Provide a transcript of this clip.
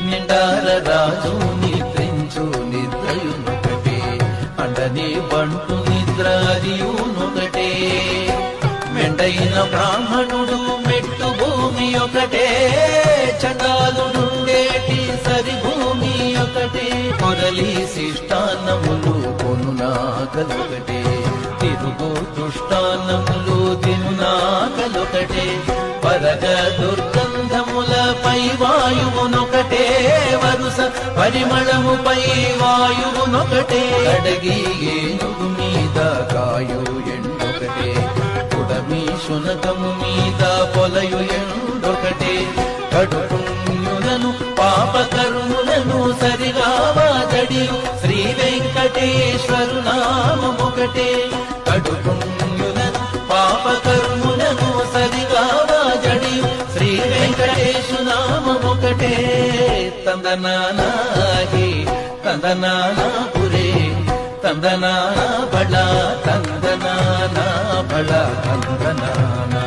నిండార రాజు నిద్రించు నిద్రయునొకటే, అండని బంటు నిద్ర అదియునొకటే. మెండైన బ్రాహ్మణుడు మెట్టు భూమి ఒకటే, చండాలుడుండేటి సరి భూమి ఒకటే. కొరలి శిష్టాన్నములు కొనునాకలొకటే, తిరుగు దుష్టాన్నములు తినునాకలొకటే. పరగ దుర్గంధములపై వాయువునొకటే, వరుస పరిమళముపై వాయువునొకటే. అడగి ఏనుగు మీద కాయు ఎండొకటే, కుడమి శునకము మీద పొలయు ఎండొకటే. కడుపుణ్యులను పాపకర్ములను సరిగావాదడియు శ్రీ వెంకటేశ్వరు నామమొకటే. కడుపుణ్యులను పాపకర్ములను సరిగావాదడియు శ్రీ వెంకటేశు నామమొకటే. తందనానాహి తందనానాపురే, తందనానా బళ తందనానా బళ తందనానా.